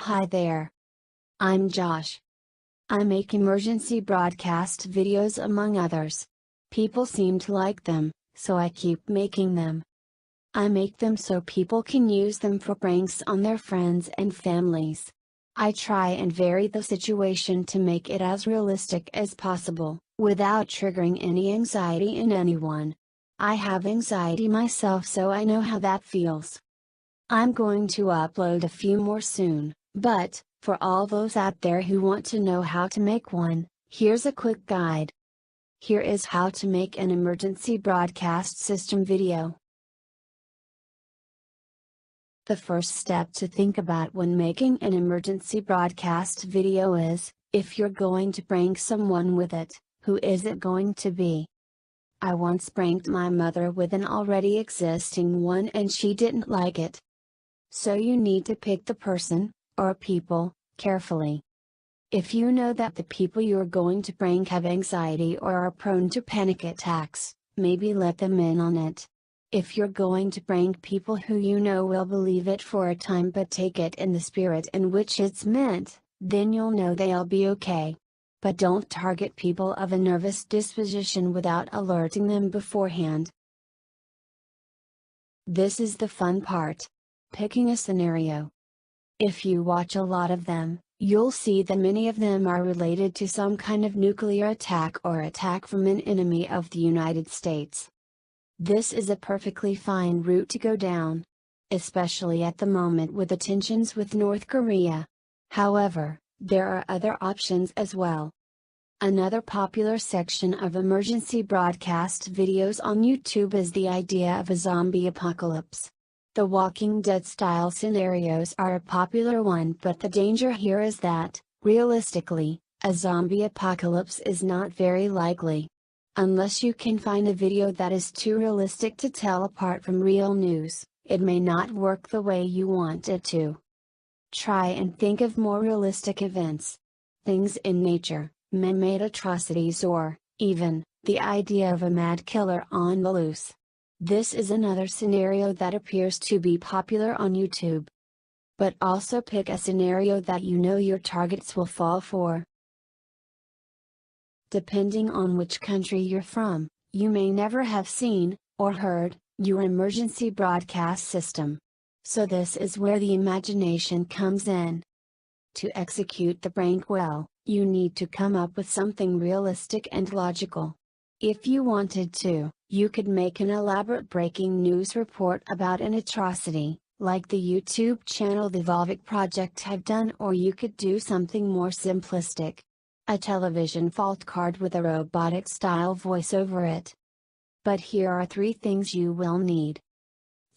Hi there. I'm Josh. I make emergency broadcast videos among others. People seem to like them, so I keep making them. I make them so people can use them for pranks on their friends and families. I try and vary the situation to make it as realistic as possible, without triggering any anxiety in anyone. I have anxiety myself, so I know how that feels. I'm going to upload a few more soon, but, for all those out there who want to know how to make one, here's a quick guide. Here is how to make an emergency broadcast system video. The first step to think about when making an emergency broadcast video is, if you're going to prank someone with it, who is it going to be? I once pranked my mother with an already existing one and she didn't like it. So you need to pick the person, or people, carefully. If you know that the people you're going to prank have anxiety or are prone to panic attacks, maybe let them in on it. If you're going to prank people who you know will believe it for a time but take it in the spirit in which it's meant, then you'll know they'll be okay. But don't target people of a nervous disposition without alerting them beforehand. This is the fun part. Picking a scenario. If you watch a lot of them, you'll see that many of them are related to some kind of nuclear attack or attack from an enemy of the United States. This is a perfectly fine route to go down, especially at the moment with the tensions with North Korea. However, there are other options as well. Another popular section of emergency broadcast videos on YouTube is the idea of a zombie apocalypse. The Walking Dead style scenarios are a popular one, but the danger here is that, realistically, a zombie apocalypse is not very likely. Unless you can find a video that is too realistic to tell apart from real news, it may not work the way you want it to. Try and think of more realistic events. Things in nature, man-made atrocities, or, even, the idea of a mad killer on the loose. This is another scenario that appears to be popular on YouTube. But also pick a scenario that you know your targets will fall for. Depending on which country you're from, you may never have seen, or heard, your emergency broadcast system. So this is where the imagination comes in. To execute the prank well, you need to come up with something realistic and logical. If you wanted to, you could make an elaborate breaking news report about an atrocity, like the YouTube channel The Volvic Project have done, or you could do something more simplistic. A television fault card with a robotic-style voice over it. But here are 3 things you will need.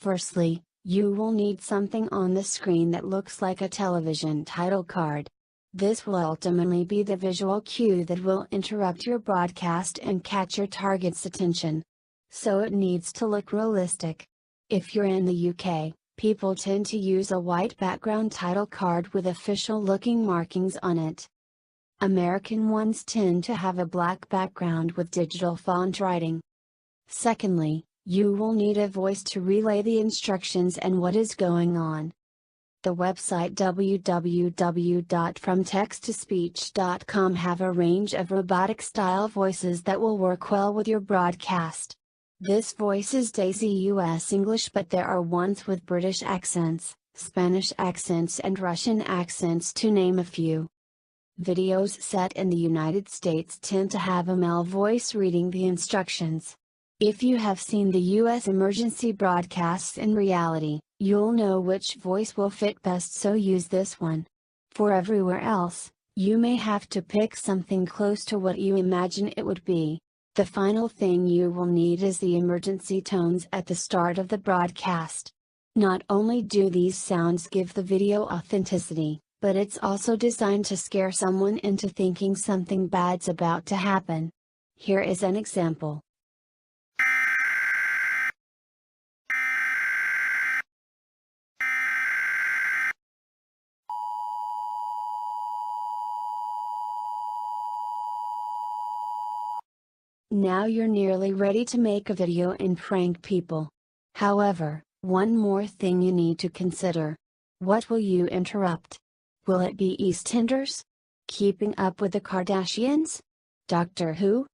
Firstly, you will need something on the screen that looks like a television title card. This will ultimately be the visual cue that will interrupt your broadcast and catch your target's attention. So it needs to look realistic. If you're in the UK, people tend to use a white background title card with official-looking markings on it. American ones tend to have a black background with digital font writing. Secondly, you will need a voice to relay the instructions and what is going on. The website www.fromtexttospeech.com have a range of robotic-style voices that will work well with your broadcast. This voice is Daisy US English, but there are ones with British accents, Spanish accents and Russian accents, to name a few. Videos set in the United States tend to have a male voice reading the instructions. If you have seen the US emergency broadcasts in reality, you'll know which voice will fit best, so use this one. For everywhere else, you may have to pick something close to what you imagine it would be. The final thing you will need is the emergency tones at the start of the broadcast. Not only do these sounds give the video authenticity, but it's also designed to scare someone into thinking something bad's about to happen. Here is an example. Now you're nearly ready to make a video and prank people. However, one more thing you need to consider. What will you interrupt? Will it be EastEnders? Keeping Up with the Kardashians? Doctor Who?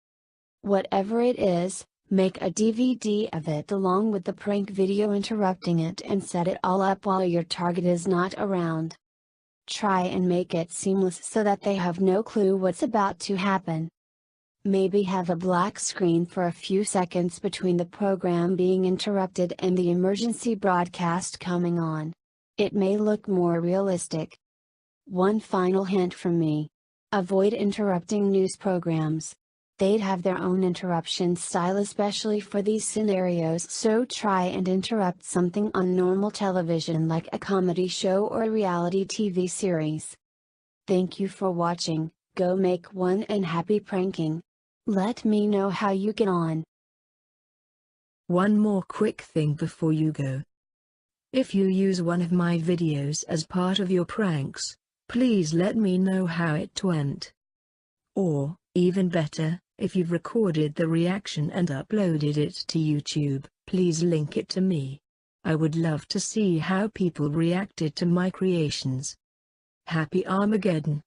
Whatever it is, make a DVD of it along with the prank video interrupting it and set it all up while your target is not around. Try and make it seamless so that they have no clue what's about to happen. Maybe have a black screen for a few seconds between the program being interrupted and the emergency broadcast coming on. It may look more realistic. One final hint from me. Avoid interrupting news programs. They'd have their own interruption style especially for these scenarios, so try and interrupt something on normal television like a comedy show or a reality TV series. Thank you for watching, go make one and happy pranking! Let me know how you get on. One more quick thing before you go. If you use one of my videos as part of your pranks, please let me know how it went. Or, even better, if you've recorded the reaction and uploaded it to YouTube, please link it to me. I would love to see how people reacted to my creations. Happy Armageddon!